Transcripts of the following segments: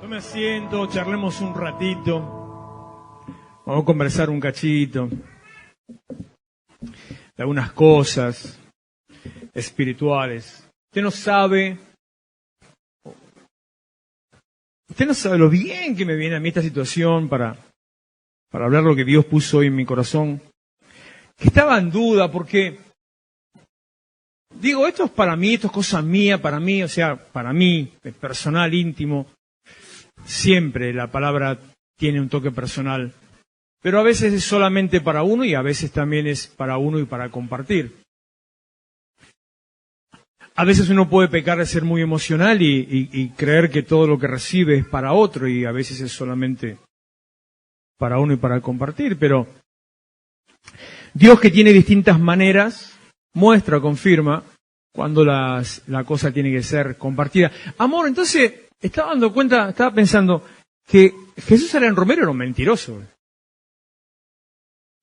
Tome asiento, charlemos un ratito. Vamos a conversar un cachito de algunas cosas espirituales. Usted no sabe lo bien que me viene a mí esta situación para hablar lo que Dios puso hoy en mi corazón. Que estaba en duda porque, digo, esto es para mí, esto es cosa mía, para mí, o sea, para mí, personal, íntimo. Siempre la palabra tiene un toque personal, pero a veces es solamente para uno y a veces también es para uno y para compartir. A veces uno puede pecar de ser muy emocional y creer que todo lo que recibe es para otro y a veces es solamente para uno y para compartir, pero Dios, que tiene distintas maneras, muestra, confirma cuando la cosa tiene que ser compartida. Amor, entonces, estaba pensando que Jesús era en Romero, era un mentiroso.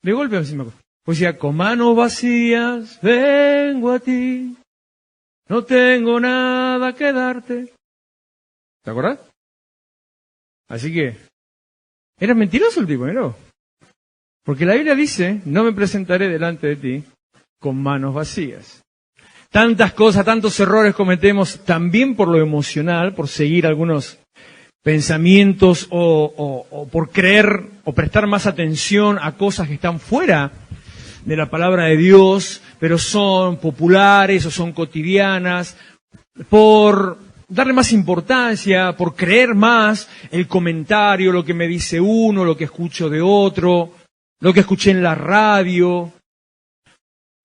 De golpe así me acuerdo. Pues decía, con manos vacías vengo a ti, no tengo nada que darte. ¿Te acordás? Así que, era mentiroso el tipo, ¿no? Porque la Biblia dice, no me presentaré delante de ti con manos vacías. Tantas cosas, tantos errores cometemos también por lo emocional, por seguir algunos pensamientos o por creer o prestar más atención a cosas que están fuera de la palabra de Dios, pero son populares o son cotidianas, por darle más importancia, por creer más el comentario, lo que me dice uno, lo que escucho de otro, lo que escuché en la radio.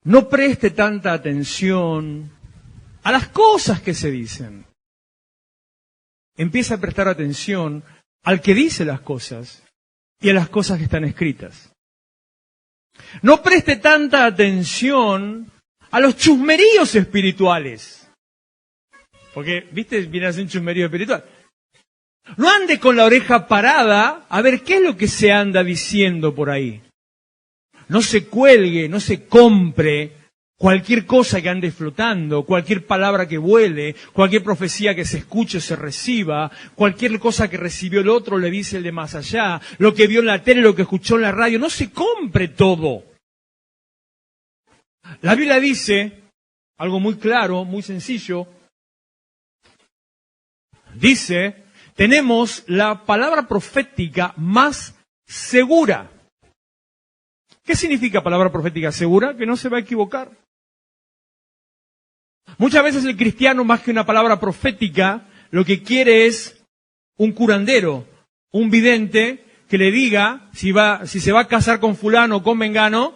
No preste tanta atención a las cosas que se dicen. Empieza a prestar atención al que dice las cosas y a las cosas que están escritas. No preste tanta atención a los chusmeríos espirituales. Porque, ¿viste? Viene a ser un chusmerío espiritual. No ande con la oreja parada a ver qué es lo que se anda diciendo por ahí. No se cuelgue, no se compre cualquier cosa que ande flotando, cualquier palabra que vuele, cualquier profecía que se escuche o se reciba, cualquier cosa que recibió el otro le dice el de más allá, lo que vio en la tele, lo que escuchó en la radio. No se compre todo. La Biblia dice algo muy claro, muy sencillo. Dice, tenemos la palabra profética más segura. ¿Qué significa palabra profética segura? Que no se va a equivocar. Muchas veces el cristiano, más que una palabra profética, lo que quiere es un curandero, un vidente, que le diga si se va a casar con fulano o con mengano,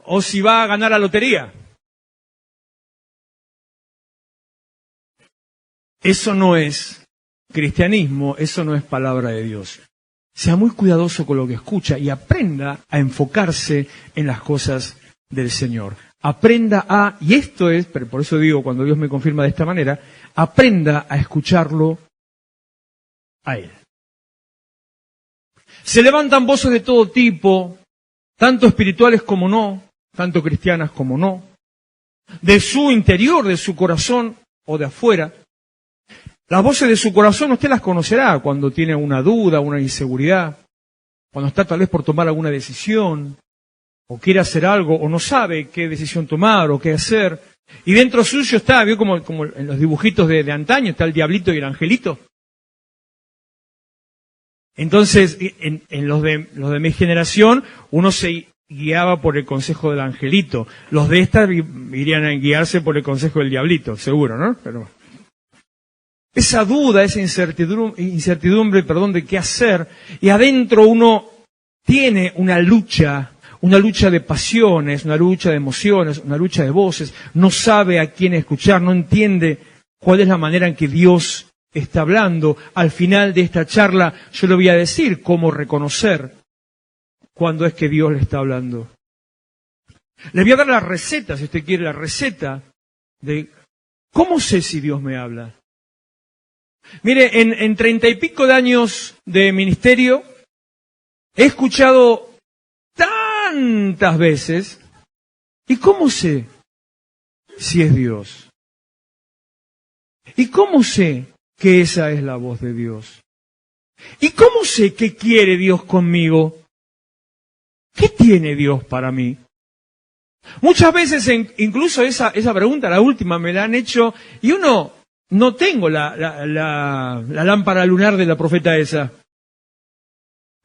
o si va a ganar la lotería. Eso no es cristianismo, eso no es palabra de Dios. Sea muy cuidadoso con lo que escucha y aprenda a enfocarse en las cosas del Señor. Aprenda y esto es, pero por eso digo, cuando Dios me confirma de esta manera, aprenda a escucharlo a Él. Se levantan voces de todo tipo, tanto espirituales como no, tanto cristianas como no, de su interior, de su corazón o de afuera. Las voces de su corazón usted las conocerá cuando tiene una duda, una inseguridad, cuando está tal vez por tomar alguna decisión, o quiere hacer algo, o no sabe qué decisión tomar o qué hacer. Y dentro suyo está, ¿vio como en los dibujitos de antaño, está el diablito y el angelito? Entonces, en los de mi generación, uno se guiaba por el consejo del angelito. Los de esta irían a guiarse por el consejo del diablito, seguro, ¿no? Pero esa duda, esa incertidumbre, de qué hacer, y adentro uno tiene una lucha de pasiones, una lucha de emociones, una lucha de voces, no sabe a quién escuchar, no entiende cuál es la manera en que Dios está hablando. Al final de esta charla yo le voy a decir cómo reconocer cuándo es que Dios le está hablando. Le voy a dar la receta, si usted quiere, la receta de cómo sé si Dios me habla. Mire, en 30 y pico de años de ministerio, he escuchado tantas veces, ¿y cómo sé si es Dios? ¿Y cómo sé que esa es la voz de Dios? ¿Y cómo sé qué quiere Dios conmigo? ¿Qué tiene Dios para mí? Muchas veces, incluso esa pregunta, la última, me la han hecho, y no tengo la lámpara lunar de la profeta esa.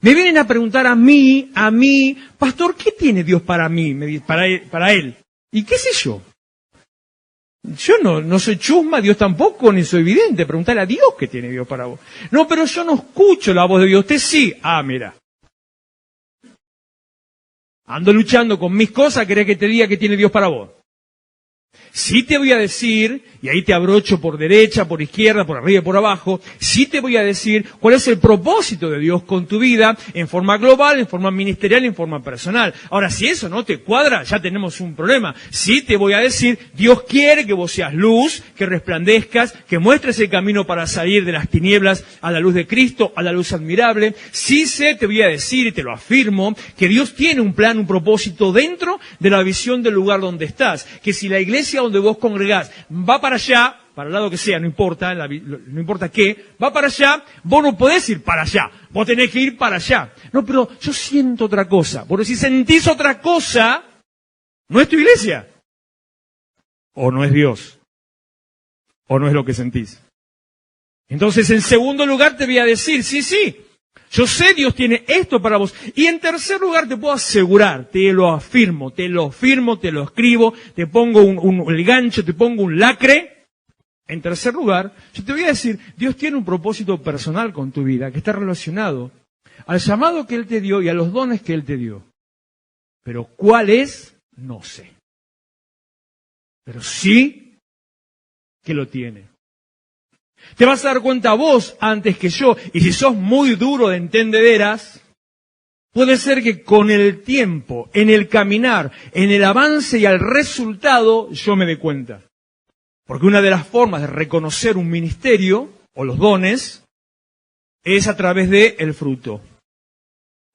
Me vienen a preguntar a mí, pastor, ¿qué tiene Dios para mí? Para él. ¿Y qué sé yo? Yo no soy chusma, Dios tampoco, ni soy vidente. Preguntarle a Dios qué tiene Dios para vos. No, pero yo no escucho la voz de Dios. Usted sí. Ah, mira. Ando luchando con mis cosas, ¿querés que te diga qué tiene Dios para vos? Sí te voy a decir, y ahí te abrocho por derecha, por izquierda, por arriba y por abajo, sí te voy a decir cuál es el propósito de Dios con tu vida, en forma global, en forma ministerial, en forma personal. Ahora, si eso no te cuadra, ya tenemos un problema. Sí te voy a decir, Dios quiere que vos seas luz, que resplandezcas, que muestres el camino para salir de las tinieblas a la luz de Cristo, a la luz admirable. Sí te voy a decir, y te lo afirmo, que Dios tiene un plan, un propósito dentro de la visión del lugar donde estás. Que si la iglesia donde vos congregás va para allá, para el lado que sea, no importa, no importa qué, va para allá, vos no podés ir para allá, vos tenés que ir para allá. No, pero yo siento otra cosa, porque si sentís otra cosa, no es tu iglesia, o no es Dios, o no es lo que sentís. Entonces, en segundo lugar te voy a decir, sí, yo sé Dios tiene esto para vos. Y en tercer lugar te puedo asegurar, te lo afirmo, te lo escribo, te pongo el gancho, te pongo un lacre. En tercer lugar, yo te voy a decir, Dios tiene un propósito personal con tu vida que está relacionado al llamado que Él te dio y a los dones que Él te dio. Pero ¿cuál es? No sé. Pero sí que lo tiene. Te vas a dar cuenta vos antes que yo, y si sos muy duro de entendederas, puede ser que con el tiempo, en el caminar, en el avance y al resultado, yo me dé cuenta. Porque una de las formas de reconocer un ministerio, o los dones, es a través del fruto.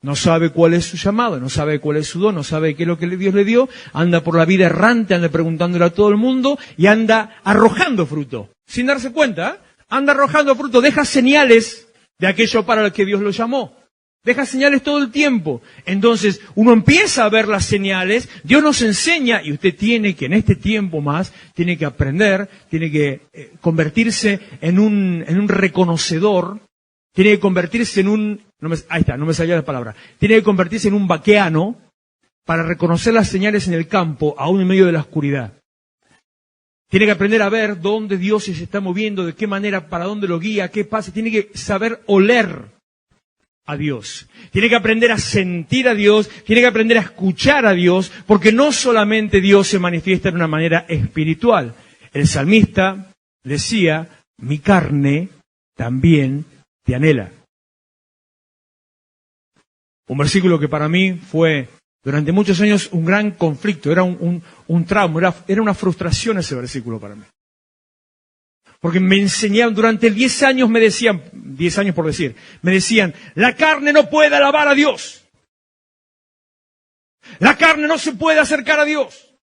No sabe cuál es su llamado, no sabe cuál es su don, no sabe qué es lo que Dios le dio, anda por la vida errante, anda preguntándole a todo el mundo y anda arrojando fruto, sin darse cuenta, anda arrojando fruto, deja señales de aquello para lo que Dios lo llamó. Deja señales todo el tiempo. Entonces, uno empieza a ver las señales, Dios nos enseña, y usted tiene que, en este tiempo más, tiene que aprender, tiene que convertirse en un reconocedor, tiene que convertirse en ahí está, no me salía la palabra, tiene que convertirse en un vaqueano para reconocer las señales en el campo, aún en medio de la oscuridad. Tiene que aprender a ver dónde Dios se está moviendo, de qué manera, para dónde lo guía, qué pasa. Tiene que saber oler a Dios. Tiene que aprender a sentir a Dios, tiene que aprender a escuchar a Dios, porque no solamente Dios se manifiesta de una manera espiritual. El salmista decía, mi carne también te anhela. Un versículo que para mí fue durante muchos años un gran conflicto, era un trauma, era una frustración ese versículo para mí. Porque me enseñaban, durante 10 años me decían, 10 años por decir, me decían, la carne no puede alabar a Dios. La carne no se puede acercar a Dios.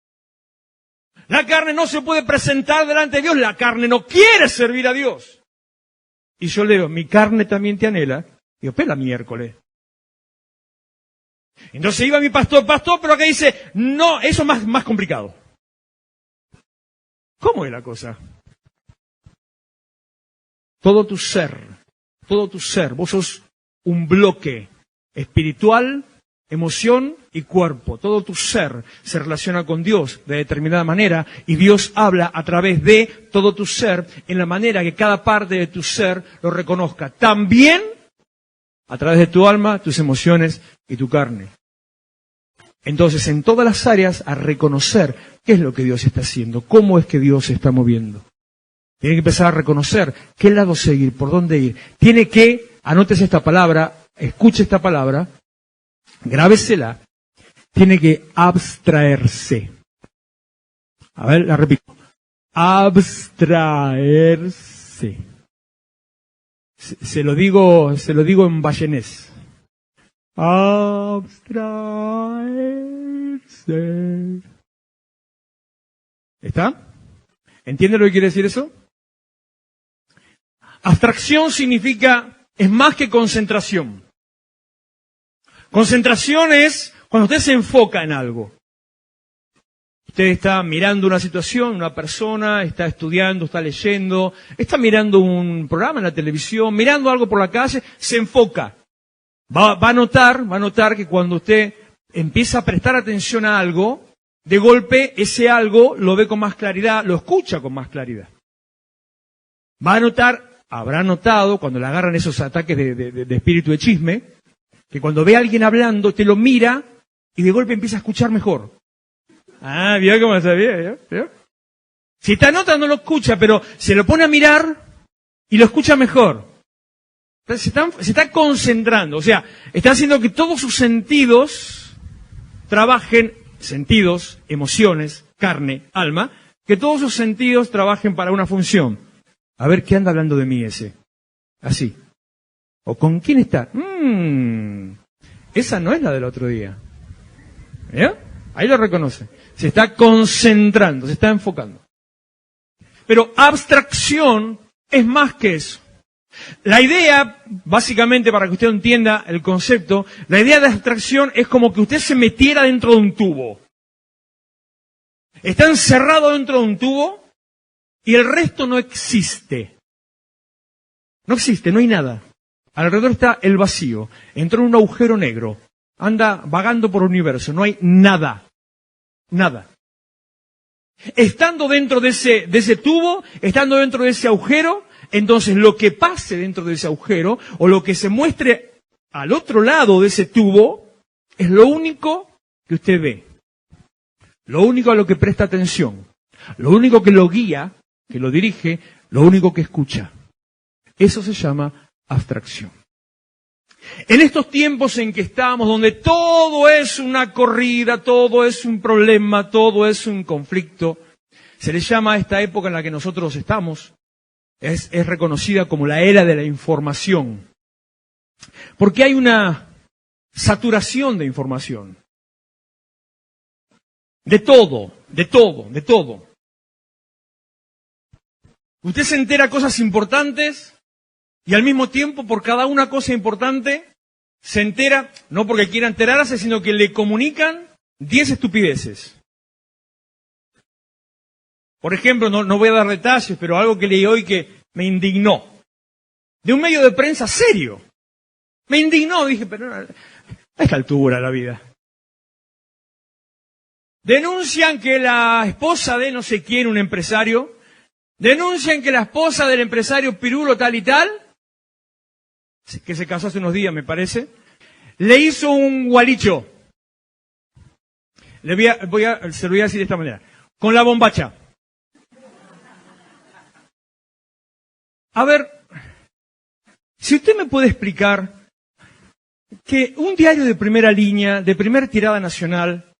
La carne no se puede presentar delante de Dios. La carne no quiere servir a Dios. Y yo leo, mi carne también te anhela. Y digo, espera miércoles. Entonces iba mi pastor, pero acá dice, no, eso es más complicado. ¿Cómo es la cosa? Todo tu ser, vos sos un bloque espiritual, emoción y cuerpo. Todo tu ser se relaciona con Dios de determinada manera y Dios habla a través de todo tu ser en la manera que cada parte de tu ser lo reconozca. También a través de tu alma, tus emociones y tu carne. Entonces, en todas las áreas, a reconocer qué es lo que Dios está haciendo, cómo es que Dios se está moviendo. Tiene que empezar a reconocer qué lado seguir, por dónde ir. Tiene que, anótese esta palabra, escuche esta palabra, grábesela, tiene que abstraerse. A ver, la repito. Abstraerse. Se lo digo en vallenés. Abstraerse. ¿Está? ¿Entiende lo que quiere decir eso? Abstracción significa es más que concentración. Concentración es cuando usted se enfoca en algo. Usted está mirando una situación, una persona, está estudiando, está leyendo, está mirando un programa en la televisión, mirando algo por la calle, se enfoca. Va a notar que cuando usted empieza a prestar atención a algo, de golpe ese algo lo ve con más claridad, lo escucha con más claridad. Habrá notado, cuando le agarran esos ataques de espíritu de chisme, que cuando ve a alguien hablando, te lo mira y de golpe empieza a escuchar mejor. Ah, ¿vio cómo sabía? ¿Vio? Si está nota no lo escucha, pero se lo pone a mirar y lo escucha mejor. Entonces, se está concentrando, o sea, está haciendo que todos sus sentidos trabajen, sentidos, emociones, carne, alma, que todos sus sentidos trabajen para una función. A ver, ¿qué anda hablando de mí ese? Así. ¿O con quién está? Esa no es la del otro día. ¿Ya? Ahí lo reconoce. Se está concentrando, se está enfocando. Pero abstracción es más que eso. La idea, básicamente para que usted entienda el concepto, la idea de abstracción es como que usted se metiera dentro de un tubo. Está encerrado dentro de un tubo y el resto no existe. No existe, no hay nada. Alrededor está el vacío. Entró en un agujero negro. Anda vagando por el universo. No hay nada. Nada. Estando dentro de ese tubo, estando dentro de ese agujero, entonces lo que pase dentro de ese agujero, o lo que se muestre al otro lado de ese tubo, es lo único que usted ve. Lo único a lo que presta atención. Lo único que lo guía, que lo dirige, lo único que escucha. Eso se llama abstracción. En estos tiempos en que estamos, donde todo es una corrida, todo es un problema, todo es un conflicto, se le llama a esta época en la que nosotros estamos, es reconocida como la era de la información. Porque hay una saturación de información. De todo. Usted se entera cosas importantes y al mismo tiempo por cada una cosa importante se entera, no porque quiera enterarse, sino que le comunican 10 estupideces. Por ejemplo, no voy a dar detalles, pero algo que leí hoy que me indignó. De un medio de prensa serio. Me indignó, dije, pero a esta altura de la vida. Denuncian que la esposa de no sé quién, un empresario, denuncian que la esposa del empresario Pirulo tal y tal, que se casó hace unos días me parece, le hizo un gualicho. Se lo voy a decir de esta manera. Con la bombacha. A ver, si usted me puede explicar que un diario de primera línea, de primera tirada nacional,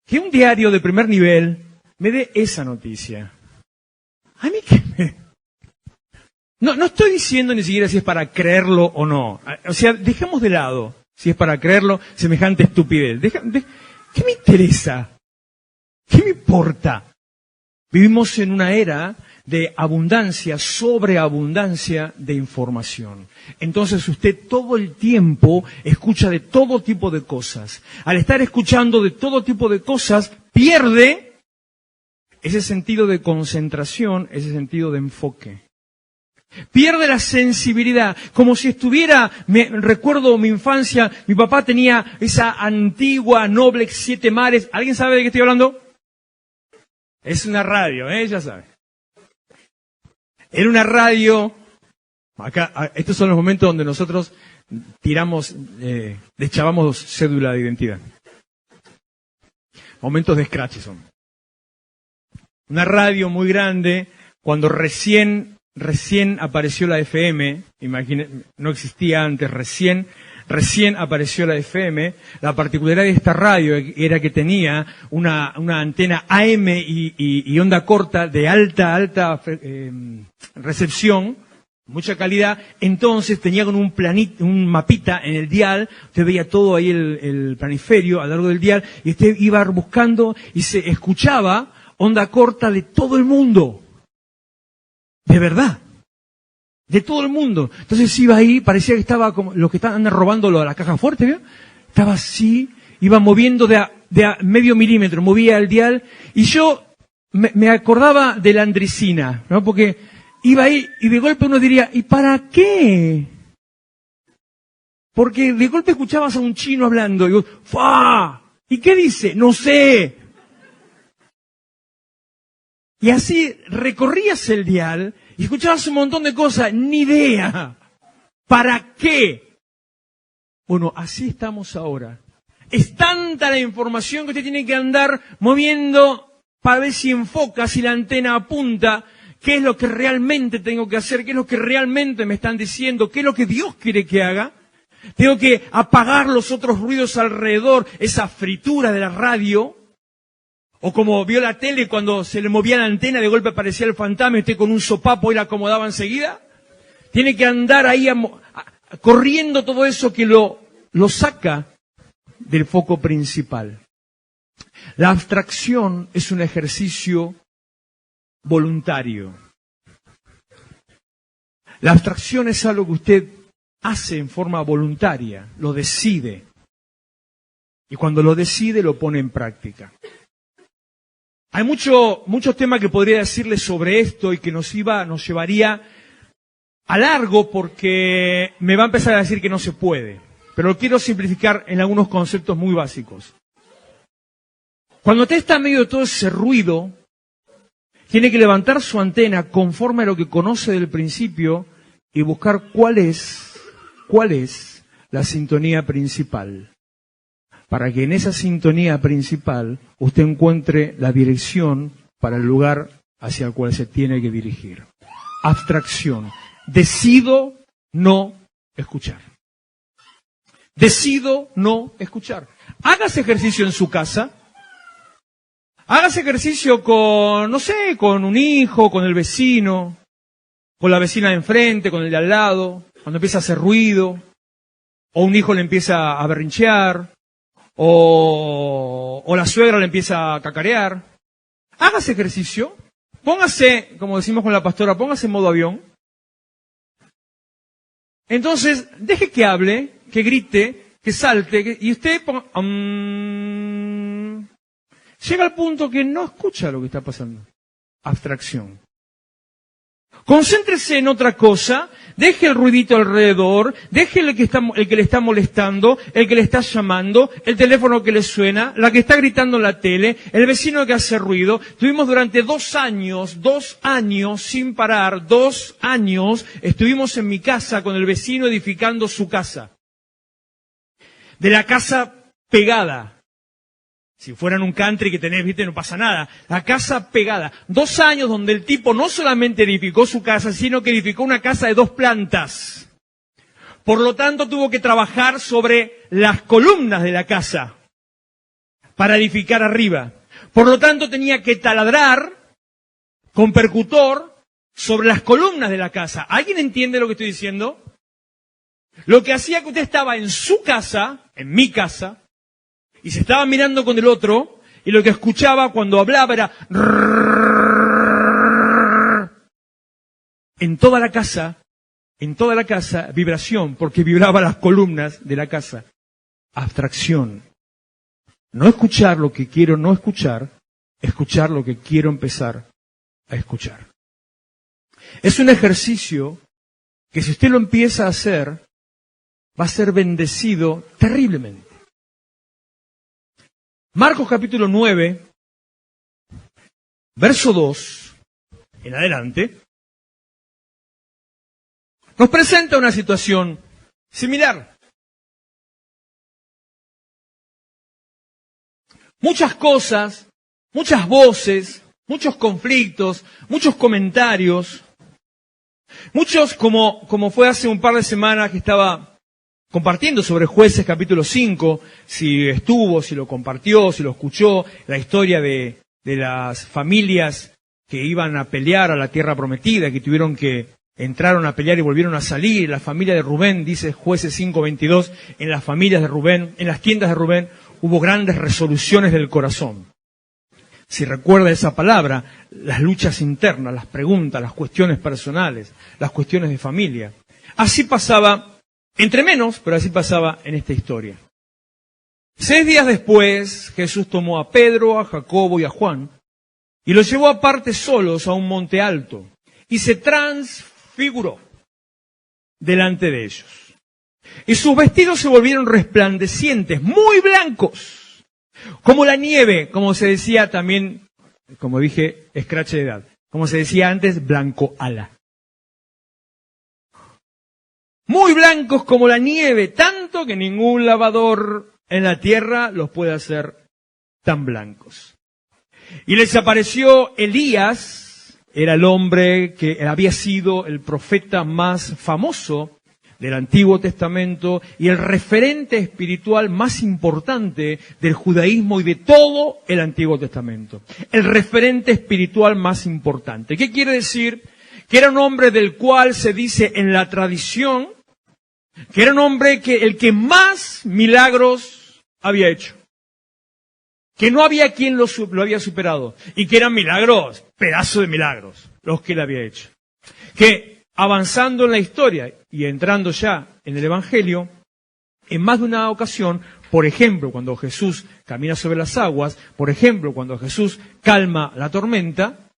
que un diario de primer nivel me dé esa noticia. A mí que me... No estoy diciendo ni siquiera si es para creerlo o no. O sea, dejemos de lado si es para creerlo semejante estupidez. ¿Qué me interesa? ¿Qué me importa? Vivimos en una era de abundancia, sobreabundancia de información. Entonces usted todo el tiempo escucha de todo tipo de cosas. Al estar escuchando de todo tipo de cosas, pierde ese sentido de concentración, ese sentido de enfoque. Pierde la sensibilidad, como si estuviera, recuerdo mi infancia, mi papá tenía esa antigua Noblex 7 Mares. ¿Alguien sabe de qué estoy hablando? Es una radio, ya sabe. Era una radio, acá, estos son los momentos donde nosotros tiramos, deschavamos cédula de identidad. Momentos de scratch son. Una radio muy grande, cuando recién apareció la FM, no existía antes, recién apareció la FM, la particularidad de esta radio era que tenía una antena AM y onda corta de alta recepción, mucha calidad. Entonces tenía con un mapita en el dial, usted veía todo ahí el planiferio a lo largo del dial, y usted iba buscando y se escuchaba onda corta de todo el mundo. De verdad. de todo el mundo. Entonces iba ahí, parecía que estaba como los que estaban robando la caja fuerte, ¿vio? Estaba así, iba moviendo de a medio milímetro, movía el dial, y yo me acordaba de la Andresina, ¿no? Porque iba ahí y de golpe uno diría, ¿y para qué? Porque de golpe escuchabas a un chino hablando, y digo, ¡fua! ¿Y qué dice? No sé. Y así recorrías el dial y escuchabas un montón de cosas, ni idea. ¿Para qué? Bueno, así estamos ahora. Es tanta la información que usted tiene que andar moviendo para ver si enfoca, si la antena apunta, qué es lo que realmente tengo que hacer, qué es lo que realmente me están diciendo, qué es lo que Dios quiere que haga. Tengo que apagar los otros ruidos alrededor, esa fritura de la radio. O como vio la tele cuando se le movía la antena, de golpe aparecía el fantasma y usted con un sopapo y la acomodaba enseguida. Tiene que andar ahí corriendo todo eso que lo saca del foco principal. La abstracción es un ejercicio voluntario. La abstracción es algo que usted hace en forma voluntaria, lo decide. Y cuando lo decide, lo pone en práctica. Hay muchos temas que podría decirles sobre esto y que nos llevaría a largo porque me va a empezar a decir que no se puede. Pero lo quiero simplificar en algunos conceptos muy básicos. Cuando usted está en medio de todo ese ruido, tiene que levantar su antena conforme a lo que conoce del principio y buscar cuál es la sintonía principal. Para que en esa sintonía principal usted encuentre la dirección para el lugar hacia el cual se tiene que dirigir. Abstracción. Decido no escuchar. Decido no escuchar. Hágase ejercicio en su casa. Hágase ejercicio con un hijo, con el vecino, con la vecina de enfrente, con el de al lado, cuando empieza a hacer ruido, o un hijo le empieza a berrinchear, o la suegra le empieza a cacarear. Hágase ejercicio, póngase, como decimos con la pastora, póngase en modo avión. Entonces, deje que hable, que grite, que salte, y usted ponga... llega al punto que no escucha lo que está pasando. Abstracción. Concéntrese en otra cosa, deje el ruidito alrededor, deje el que le está molestando, el que le está llamando, el teléfono que le suena, la que está gritando en la tele, el vecino que hace ruido. Estuvimos durante 2 años sin parar, 2 años, estuvimos en mi casa con el vecino edificando su casa. De la casa pegada. Si fueran un country que tenés, viste, no pasa nada. La casa pegada. 2 años donde el tipo no solamente edificó su casa, sino que edificó una casa de 2 plantas. Por lo tanto, tuvo que trabajar sobre las columnas de la casa para edificar arriba. Por lo tanto, tenía que taladrar con percutor sobre las columnas de la casa. ¿Alguien entiende lo que estoy diciendo? Lo que hacía que usted estaba en su casa, en mi casa, y se estaba mirando con el otro, y lo que escuchaba cuando hablaba era... En toda la casa, vibración, porque vibraba las columnas de la casa. Abstracción. No escuchar lo que quiero no escuchar, escuchar lo que quiero empezar a escuchar. Es un ejercicio que si usted lo empieza a hacer, va a ser bendecido terriblemente. Marcos capítulo 9, verso 2, en adelante, nos presenta una situación similar. Muchas cosas, muchas voces, muchos conflictos, muchos comentarios, muchos como fue hace un par de semanas que estaba compartiendo sobre Jueces capítulo 5, si estuvo, si lo compartió, si lo escuchó, la historia de las familias que iban a pelear a la tierra prometida, que entraron a pelear y volvieron a salir. La familia de Rubén, dice Jueces 5:22, en las familias de Rubén, en las tiendas de Rubén, hubo grandes resoluciones del corazón. Si recuerda esa palabra, las luchas internas, las preguntas, las cuestiones personales, las cuestiones de familia. Así pasaba, entre menos, pero así pasaba en esta historia. 6 días después, Jesús tomó a Pedro, a Jacobo y a Juan y los llevó aparte solos a un monte alto y se transfiguró delante de ellos. Y sus vestidos se volvieron resplandecientes, muy blancos, como la nieve, como se decía también, como dije, escrache de edad, como se decía antes, blanco ala. Muy blancos como la nieve, tanto que ningún lavador en la tierra los puede hacer tan blancos. Y les apareció Elías, era el hombre que había sido el profeta más famoso del Antiguo Testamento y el referente espiritual más importante del judaísmo y de todo el Antiguo Testamento. El referente espiritual más importante. ¿Qué quiere decir? Que era un hombre del cual se dice en la tradición que era un hombre el que más milagros había hecho. Que no había quien lo había superado. Y que eran milagros, pedazo de milagros, los que él había hecho. Que avanzando en la historia y entrando ya en el Evangelio, en más de una ocasión, por ejemplo, cuando Jesús camina sobre las aguas, por ejemplo, cuando Jesús calma la tormenta,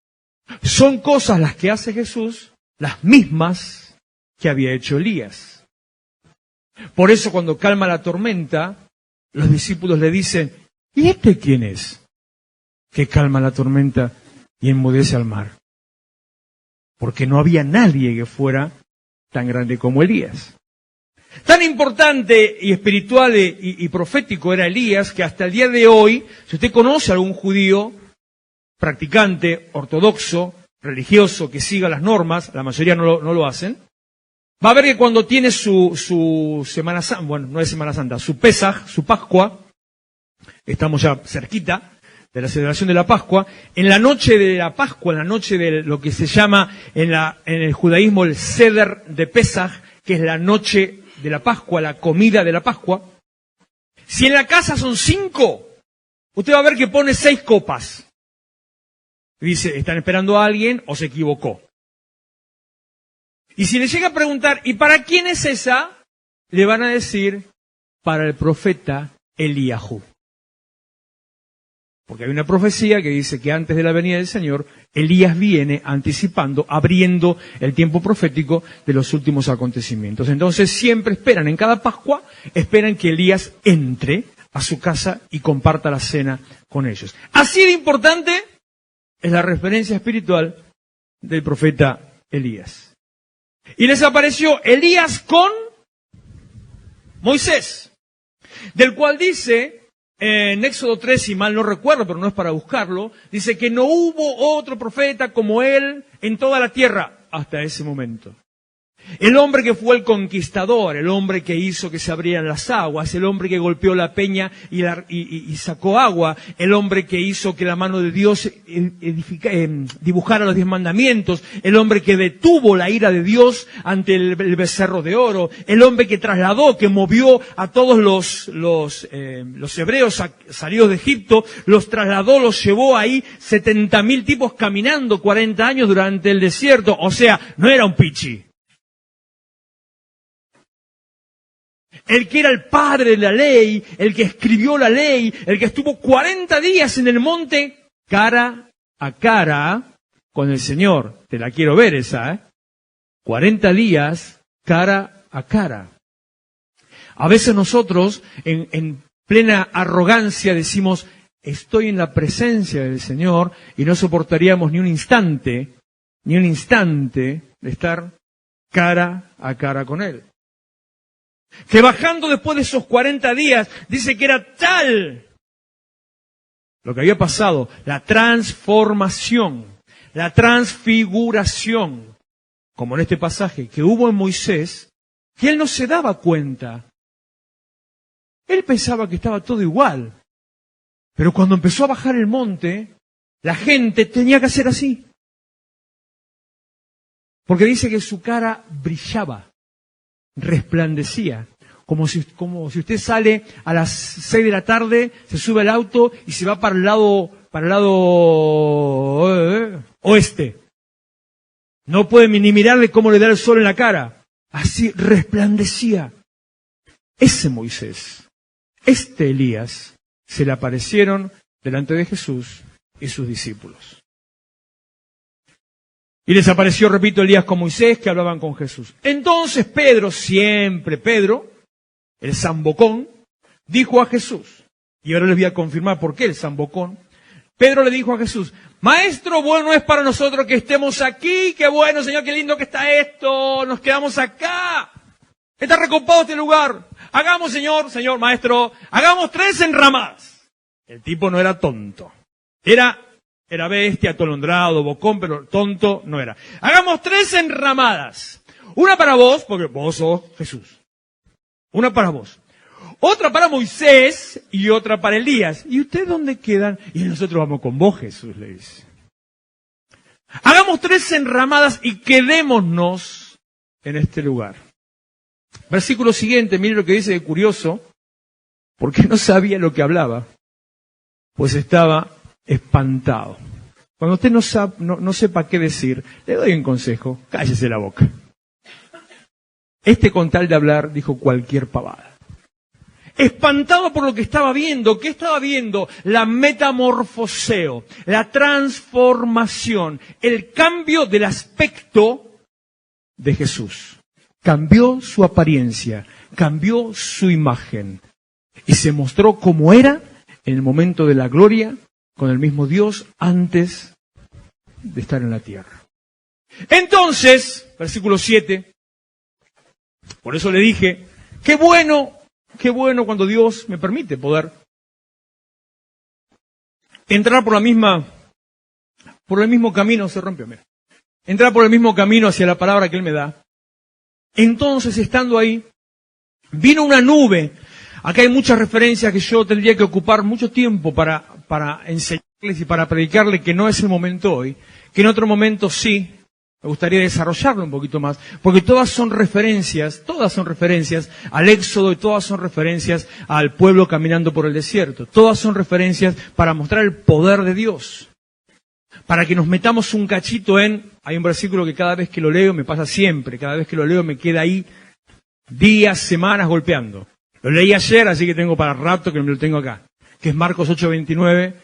son cosas las que hace Jesús, las mismas que había hecho Elías. Por eso cuando calma la tormenta, los discípulos le dicen, ¿y este quién es? Que calma la tormenta y enmudece al mar. Porque no había nadie que fuera tan grande como Elías. Tan importante y espiritual y profético era Elías que hasta el día de hoy, si usted conoce a algún judío practicante, ortodoxo, religioso, que siga las normas, la mayoría no lo hacen, va a ver que cuando tiene su Semana Santa, bueno, no es Semana Santa, su Pesaj, su Pascua, estamos ya cerquita de la celebración de la Pascua, en la noche de la Pascua, en la noche de lo que se llama en el judaísmo el Seder de Pesaj, que es la noche de la Pascua, la comida de la Pascua, si en la casa son 5, usted va a ver que pone 6 copas. Dice, están esperando a alguien o se equivocó. Y si le llega a preguntar, ¿y para quién es esa? Le van a decir, para el profeta Eliahu. Porque hay una profecía que dice que antes de la venida del Señor, Elías viene anticipando, abriendo el tiempo profético de los últimos acontecimientos. Entonces siempre esperan, en cada Pascua, esperan que Elías entre a su casa y comparta la cena con ellos. Así de importante es la referencia espiritual del profeta Elías. Y les apareció Elías con Moisés, del cual dice, en Éxodo 3, si mal no recuerdo, pero no es para buscarlo, dice que no hubo otro profeta como él en toda la tierra hasta ese momento. El hombre que fue el conquistador, el hombre que hizo que se abrieran las aguas, el hombre que golpeó la peña y sacó agua, el hombre que hizo que la mano de Dios dibujara los 10 mandamientos, el hombre que detuvo la ira de Dios ante el becerro de oro, el hombre que trasladó, que movió a todos los hebreos salidos de Egipto, los trasladó, los llevó ahí 70.000 tipos caminando 40 años durante el desierto. O sea, no era un pichi. El que era el padre de la ley, el que escribió la ley, el que estuvo 40 días en el monte, cara a cara con el Señor. Te la quiero ver esa, ¿eh? 40 días, cara a cara. A veces nosotros, en plena arrogancia, decimos, estoy en la presencia del Señor, y no soportaríamos ni un instante de estar cara a cara con Él. Que bajando después de esos 40 días, dice que era tal lo que había pasado, la transformación, la transfiguración, como en este pasaje que hubo en Moisés, que él no se daba cuenta. Él pensaba que estaba todo igual. Pero cuando empezó a bajar el monte, la gente tenía que hacer así. Porque dice que su cara brillaba, resplandecía, como si usted sale a las 6 de la tarde, se sube al auto y se va para el lado para el lado oeste. No puede ni mirarle cómo le da el sol en la cara. Así resplandecía. Ese Moisés, este Elías, se le aparecieron delante de Jesús y sus discípulos. Y les apareció, repito, Elías con Moisés, que hablaban con Jesús. Entonces Pedro, siempre Pedro, el zambocón, dijo a Jesús, y ahora les voy a confirmar por qué el zambocón. Pedro le dijo a Jesús, Maestro, bueno es para nosotros que estemos aquí, qué bueno, Señor, qué lindo que está esto, nos quedamos acá. Está recopado este lugar. Hagamos, Señor, Maestro, hagamos 3 enramadas. El tipo no era tonto. Era bestia, atolondrado, bocón, pero tonto no era. Hagamos 3 enramadas. Una para vos, porque vos sos Jesús. Una para vos. Otra para Moisés y otra para Elías. ¿Y ustedes dónde quedan? Y nosotros vamos con vos, Jesús, le dice. Hagamos 3 enramadas y quedémonos en este lugar. Versículo siguiente, mire lo que dice de curioso, porque no sabía lo que hablaba, pues estaba espantado. Cuando usted no sepa qué decir, le doy un consejo, cállese la boca. Este, con tal de hablar, dijo cualquier pavada. Espantado por lo que estaba viendo. ¿Qué estaba viendo? La metamorfoseo, la transformación, el cambio del aspecto de Jesús. Cambió su apariencia, cambió su imagen y se mostró como era en el momento de la gloria con el mismo Dios antes de estar en la tierra. Entonces, versículo 7, por eso le dije, qué bueno cuando Dios me permite poder entrar por el mismo camino, se rompió, mira. Entrar por el mismo camino hacia la palabra que Él me da. Entonces, estando ahí, vino una nube. Acá hay muchas referencias que yo tendría que ocupar mucho tiempo para enseñarles y para predicarles, que no es el momento hoy, que en otro momento sí. Me gustaría desarrollarlo un poquito más, porque todas son referencias al Éxodo y todas son referencias al pueblo caminando por el desierto. Todas son referencias para mostrar el poder de Dios. Para que nos metamos un cachito hay un versículo que cada vez que lo leo me pasa siempre, cada vez que lo leo me queda ahí días, semanas golpeando. Lo leí ayer, así que tengo para rato que me lo tengo acá, que es Marcos 8:29.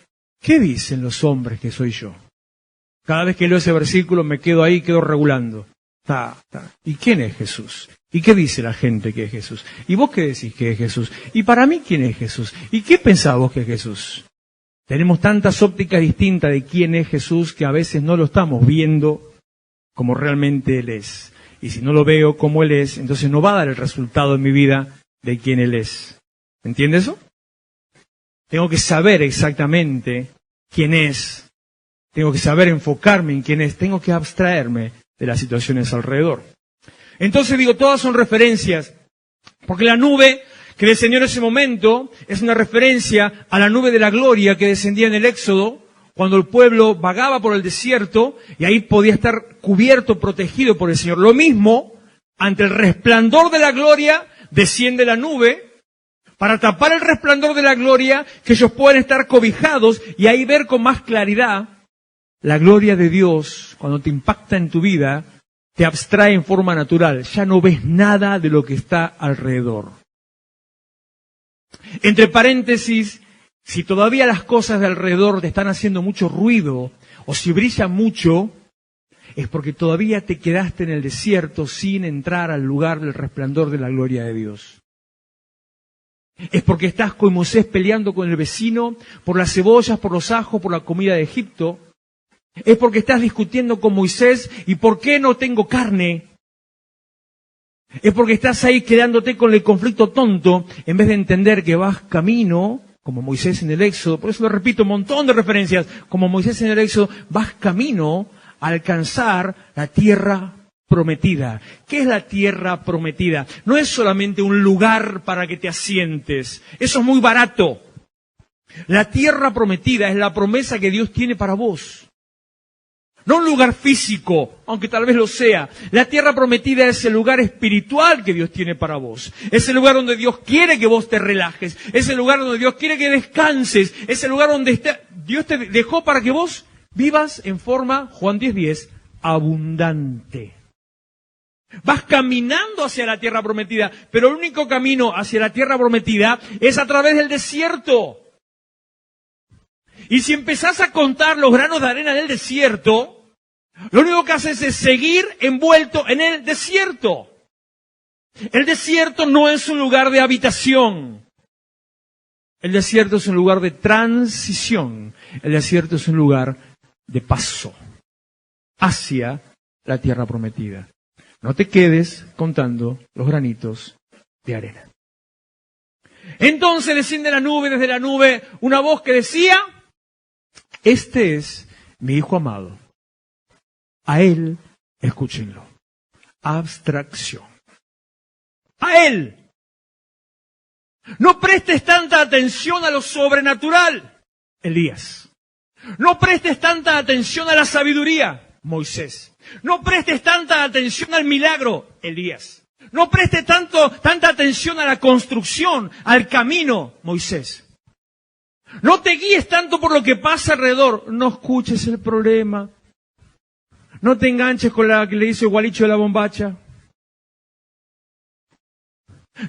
¿Qué dicen los hombres que soy yo? Cada vez que leo ese versículo me quedo ahí, quedo regulando. ¿Y quién es Jesús? ¿Y qué dice la gente que es Jesús? ¿Y vos qué decís que es Jesús? ¿Y para mí quién es Jesús? ¿Y qué pensás vos que es Jesús? Tenemos tantas ópticas distintas de quién es Jesús que a veces no lo estamos viendo como realmente Él es. Y si no lo veo como Él es, entonces no va a dar el resultado en mi vida de quién Él es. ¿Entiende eso? Tengo que saber exactamente quién es. Tengo que saber enfocarme en quién es. Tengo que abstraerme de las situaciones alrededor. Entonces digo, todas son referencias. Porque la nube que descendió en ese momento es una referencia a la nube de la gloria que descendía en el Éxodo, cuando el pueblo vagaba por el desierto y ahí podía estar cubierto, protegido por el Señor. Lo mismo, ante el resplandor de la gloria, desciende la nube para tapar el resplandor de la gloria, que ellos puedan estar cobijados y ahí ver con más claridad la gloria de Dios. Cuando te impacta en tu vida, te abstrae en forma natural. Ya no ves nada de lo que está alrededor. Entre paréntesis, si todavía las cosas de alrededor te están haciendo mucho ruido, o si brilla mucho, es porque todavía te quedaste en el desierto sin entrar al lugar del resplandor de la gloria de Dios. Es porque estás con Moisés peleando con el vecino por las cebollas, por los ajos, por la comida de Egipto. Es porque estás discutiendo con Moisés y ¿por qué no tengo carne? Es porque estás ahí quedándote con el conflicto tonto en vez de entender que vas camino, como Moisés en el Éxodo. Por eso lo repito, un montón de referencias. Como Moisés en el Éxodo, vas camino a alcanzar la tierra prometida. ¿Qué es la tierra prometida? No es solamente un lugar para que te asientes. Eso es muy barato. La tierra prometida es la promesa que Dios tiene para vos. No un lugar físico, aunque tal vez lo sea. La tierra prometida es el lugar espiritual que Dios tiene para vos. Es el lugar donde Dios quiere que vos te relajes. Es el lugar donde Dios quiere que descanses. Es el lugar donde Dios te dejó para que vos vivas en forma, Juan 10:10, abundante. Vas caminando hacia la tierra prometida, pero el único camino hacia la tierra prometida es a través del desierto. Y si empezás a contar los granos de arena del desierto, lo único que haces es seguir envuelto en el desierto. El desierto no es un lugar de habitación. El desierto es un lugar de transición. El desierto es un lugar de paso hacia la tierra prometida. No te quedes contando los granitos de arena. Entonces desciende desde la nube, una voz que decía, este es mi Hijo amado. A Él, escúchenlo. Abstracción. A Él. No prestes tanta atención a lo sobrenatural, Elías. No prestes tanta atención a la sabiduría, Moisés. No prestes tanta atención al milagro, Elías. No prestes tanta atención a la construcción, al camino, Moisés. No te guíes tanto por lo que pasa alrededor. No escuches el problema. No te enganches con la que le hizo el gualicho de la bombacha.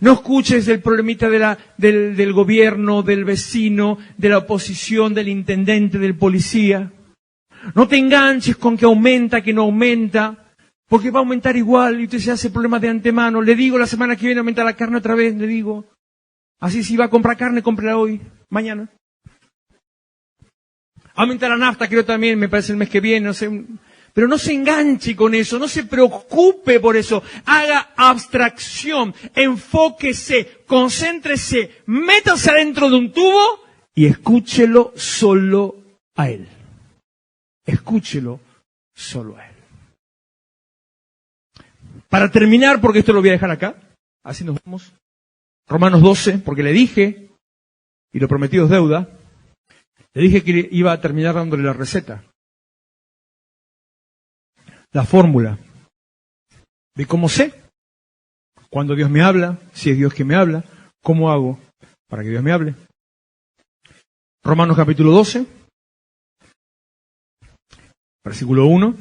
No escuches el problemita del gobierno, del vecino, de la oposición, del intendente, del policía. No te enganches con que aumenta, que no aumenta, porque va a aumentar igual y usted se hace problemas de antemano. Le digo, la semana que viene aumenta la carne otra vez, le digo. Así si va a comprar carne, cómprela hoy, mañana. Aumenta la nafta, creo también, me parece el mes que viene, no sé. Pero no se enganche con eso, no se preocupe por eso. Haga abstracción, enfóquese, concéntrese, métase adentro de un tubo y escúchelo solo a Él. Escúchelo solo a Él. Para terminar, porque esto lo voy a dejar acá, así nos vamos. Romanos 12, porque le dije, y lo prometido es deuda, le dije que iba a terminar dándole la receta. La fórmula de cómo sé cuando Dios me habla, si es Dios que me habla, cómo hago para que Dios me hable. Romanos capítulo 12, versículo 1.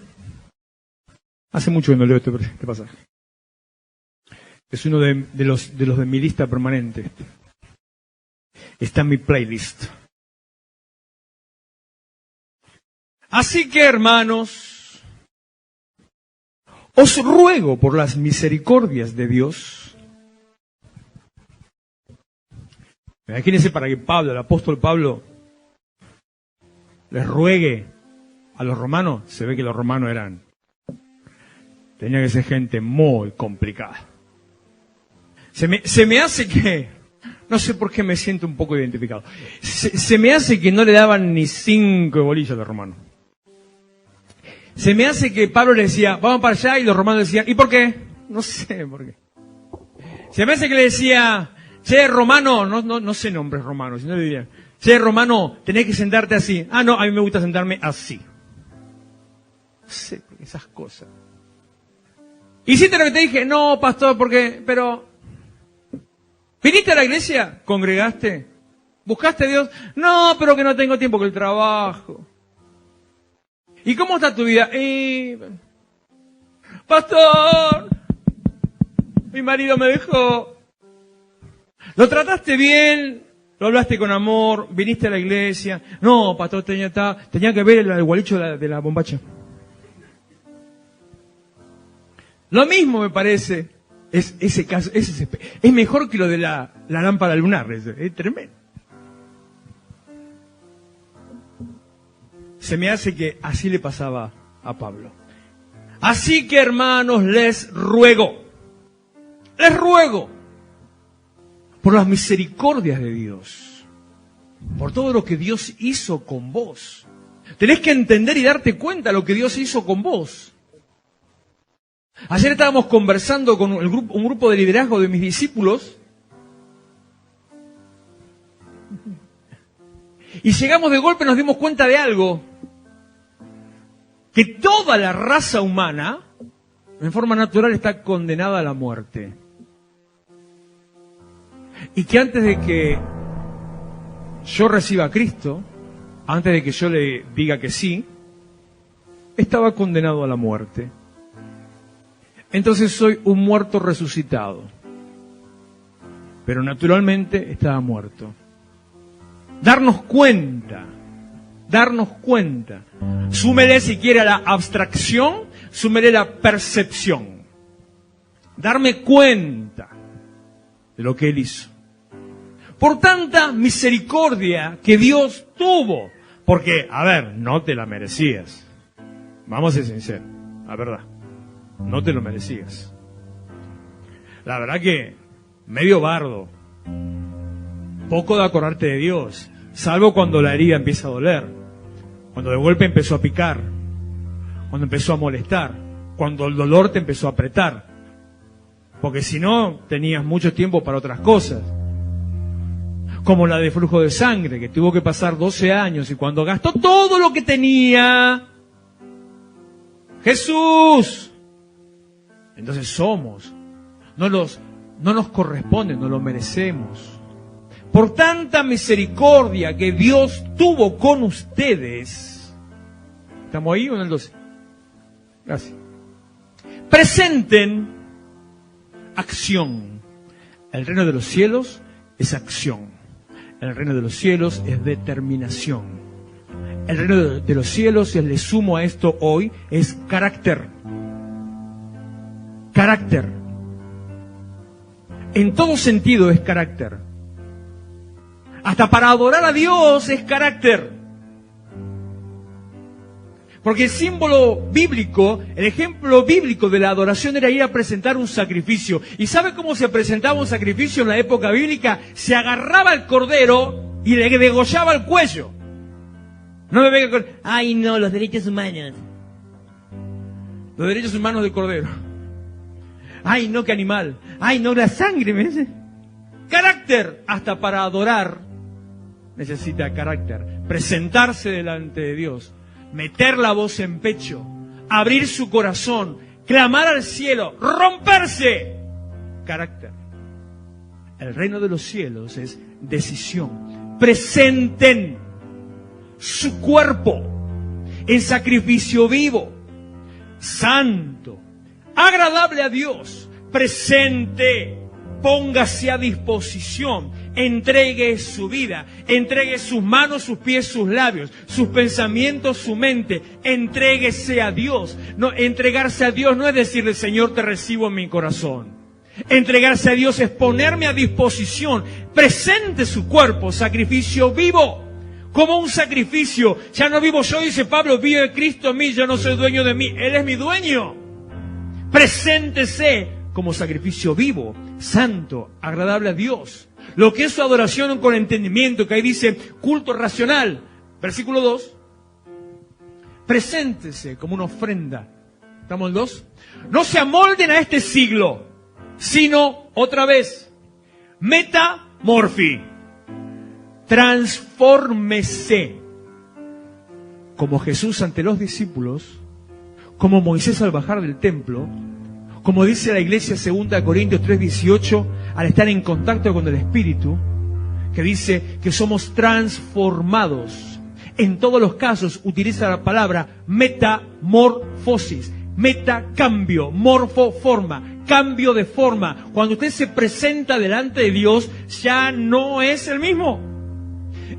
Hace mucho que no leo este pasaje. Es uno de los de mi lista permanente. Está en mi playlist. Así que, hermanos, os ruego por las misericordias de Dios. Imagínense para que el apóstol Pablo, les ruegue a los romanos. Se ve que los romanos tenía que ser gente muy complicada. Se me hace que, no sé por qué me siento un poco identificado. Se me hace que no le daban ni 5 bolillas a los romanos. Se me hace que Pablo le decía, vamos para allá, y los romanos decían, ¿y por qué? No sé por qué. Se me hace que le decía, che, romano, no sé nombres romanos, sino le diría, che, romano, tenés que sentarte así. Ah, no, a mí me gusta sentarme así. No sé, esas cosas. ¿Hiciste lo que te dije? No, pastor, pero... ¿Viniste a la iglesia? ¿Congregaste? ¿Buscaste a Dios? No, pero que no tengo tiempo, que el trabajo. ¿Y cómo está tu vida? Pastor, mi marido me dejó. ¿Lo trataste bien? ¿Lo hablaste con amor? ¿Viniste a la iglesia? No, pastor, tenía que ver el gualicho de la bombacha. Lo mismo me parece, ese caso, es mejor que lo de la lámpara lunar, es tremendo. Se me hace que así le pasaba a Pablo. Así que, hermanos, les ruego, por las misericordias de Dios, por todo lo que Dios hizo con vos. Tenés que entender y darte cuenta de lo que Dios hizo con vos. Ayer estábamos conversando con un grupo de liderazgo de mis discípulos y llegamos de golpe, nos dimos cuenta de algo, que toda la raza humana, en forma natural, está condenada a la muerte. Y que antes de que yo reciba a Cristo, antes de que yo le diga que sí, estaba condenado a la muerte. Entonces soy un muerto resucitado. Pero naturalmente estaba muerto. Darnos cuenta. Súmele si quiere a la abstracción, súmele la percepción. Darme cuenta de lo que Él hizo. Por tanta misericordia que Dios tuvo. Porque, a ver, no te la merecías. Vamos a ser sinceros, la verdad. No te lo merecías. La verdad que medio bardo. Poco de acordarte de Dios. Salvo cuando la herida empieza a doler. Cuando de golpe empezó a picar. Cuando empezó a molestar. Cuando el dolor te empezó a apretar. Porque si no, tenías mucho tiempo para otras cosas. Como la de flujo de sangre, que tuvo que pasar 12 años y cuando gastó todo lo que tenía, Jesús, entonces somos, no nos corresponde, no lo merecemos. Por tanta misericordia que Dios tuvo con ustedes, ¿estamos ahí o en el 12? Gracias. Presenten acción. El reino de los cielos es acción. El reino de los cielos es determinación. El reino de los cielos, y le sumo a esto hoy, es carácter. Carácter. En todo sentido es carácter. Hasta para adorar a Dios es carácter. Porque el símbolo bíblico, el ejemplo bíblico de la adoración era ir a presentar un sacrificio. ¿Y sabe cómo se presentaba un sacrificio en la época bíblica? Se agarraba el cordero y le degollaba el cuello. No me venga con... Ay, no, los derechos humanos. Los derechos humanos del cordero. Ay, no, qué animal. Ay, no, la sangre, me dice. Carácter. Hasta para adorar necesita carácter. Presentarse delante de Dios. Meter la voz en pecho, abrir su corazón, clamar al cielo, romperse. Carácter. El reino de los cielos es decisión. Presenten su cuerpo en sacrificio vivo, santo, agradable a Dios. Presente, póngase a disposición. Entregue su vida, entregue sus manos, sus pies, sus labios, sus pensamientos, su mente. Entréguese a Dios. No, entregarse a Dios no es decirle, Señor, te recibo en mi corazón. Entregarse a Dios es ponerme a disposición. Presente su cuerpo, sacrificio vivo. Como un sacrificio. Ya no vivo yo, dice Pablo, vive Cristo en mí, yo no soy dueño de mí. Él es mi dueño. Preséntese como sacrificio vivo, santo, agradable a Dios. Lo que es su adoración con entendimiento, que ahí dice culto racional. Versículo 2. Preséntese como una ofrenda. ¿Estamos en 2? No se amolden a este siglo, sino, otra vez, metamorfi. Transfórmese. Como Jesús ante los discípulos, como Moisés al bajar del templo, como dice la iglesia 2 Corintios 3:18, al estar en contacto con el Espíritu, que dice que somos transformados. En todos los casos utiliza la palabra metamorfosis, metacambio, morfo, forma, cambio de forma. Cuando usted se presenta delante de Dios, ya no es el mismo.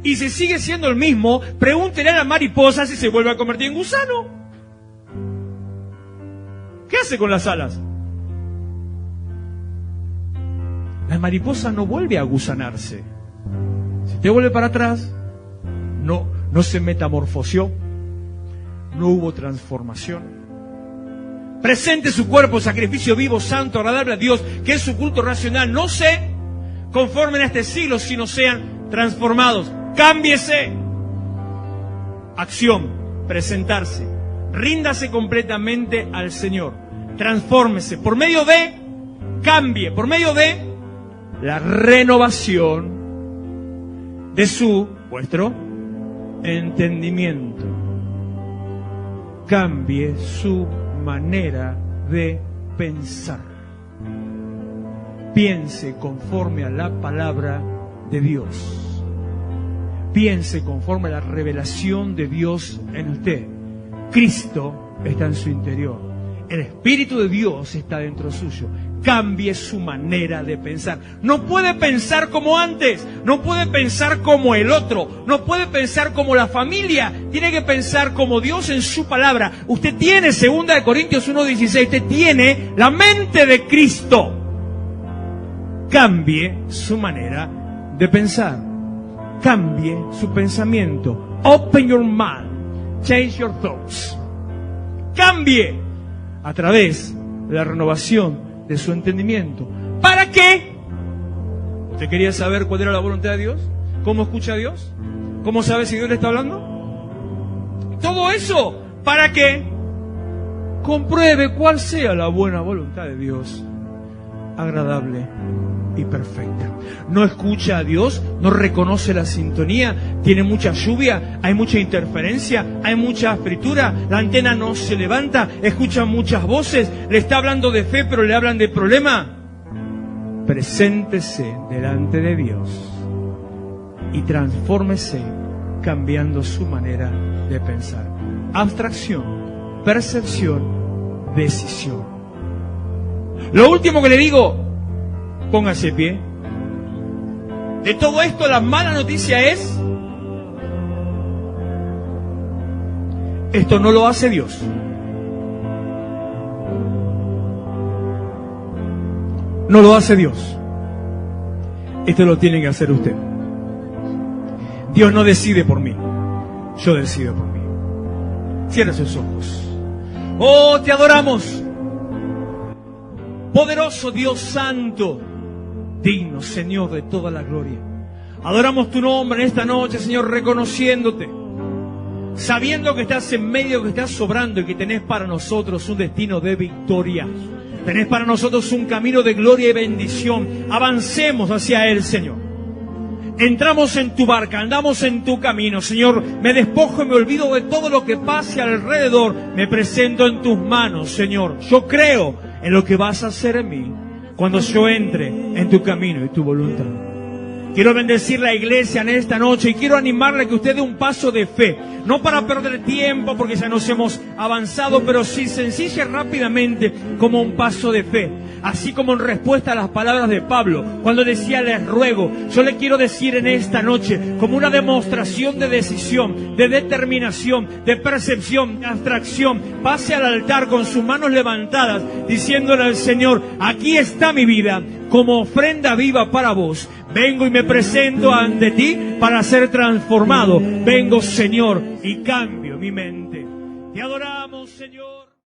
Y si sigue siendo el mismo, pregúntele a la mariposa si se vuelve a convertir en gusano. ¿Qué hace con las alas? La mariposa no vuelve a gusanarse. Si te vuelve para atrás, no se metamorfoseó, no hubo transformación. Presente su cuerpo, sacrificio vivo, santo, agradable a Dios, que es su culto racional. No se conformen a este siglo, sino sean transformados. Cámbiese. Acción, presentarse. Ríndase completamente al Señor. Transfórmese por medio de, cambie, por medio de la renovación de vuestro entendimiento. Cambie su manera de pensar. Piense conforme a la palabra de Dios. piense conforme a la revelación de Dios en usted. Cristo está en su interior. El Espíritu de Dios está dentro suyo. Cambie su manera de pensar. No puede pensar como antes. No puede pensar como el otro. No puede pensar como la familia. Tiene que pensar como Dios en su palabra. Usted tiene, 2 Corintios 1:16, usted tiene la mente de Cristo. Cambie su manera de pensar. Cambie su pensamiento. Open your mind. Change your thoughts. Cambie a través de la renovación de su entendimiento. ¿Para qué? ¿Usted quería saber cuál era la voluntad de Dios? ¿Cómo escucha a Dios? ¿Cómo sabe si Dios le está hablando? Todo eso, ¿para qué? Compruebe cuál sea la buena voluntad de Dios, agradable y perfecta. No escucha a Dios, no reconoce la sintonía, tiene mucha lluvia, hay mucha interferencia, hay mucha fritura, la antena no se levanta, escucha muchas voces, le está hablando de fe pero le hablan de problema. Preséntese delante de Dios y transfórmese cambiando su manera de pensar. Abstracción, percepción, decisión. Lo último que le digo, póngase de pie. De todo esto, la mala noticia es: esto no lo hace Dios. No lo hace Dios. Esto lo tiene que hacer usted. Dios no decide por mí. Yo decido por mí. Cierra sus ojos. Oh, te adoramos. Poderoso Dios santo, digno, Señor, de toda la gloria. Adoramos tu nombre en esta noche, Señor, reconociéndote, sabiendo que estás en medio, que estás sobrando y que tenés para nosotros un destino de victoria. Tenés para nosotros un camino de gloria y bendición. Avancemos hacia Él, Señor. Entramos en tu barca, andamos en tu camino, Señor. Me despojo y me olvido de todo lo que pase alrededor. Me presento en tus manos, Señor. Yo creo en lo que vas a hacer en mí cuando yo entre en tu camino y tu voluntad. Quiero bendecir la iglesia en esta noche y quiero animarle a que usted dé un paso de fe, no para perder tiempo porque ya nos hemos avanzado, pero sí sencilla y rápidamente como un paso de fe. Así como en respuesta a las palabras de Pablo, cuando decía les ruego, yo le quiero decir en esta noche como una demostración de decisión, de determinación, de percepción, de abstracción, pase al altar con sus manos levantadas, diciéndole al Señor, aquí está mi vida como ofrenda viva para vos. Vengo y me presento ante ti para ser transformado. Vengo, Señor, y cambio mi mente. Te adoramos, Señor.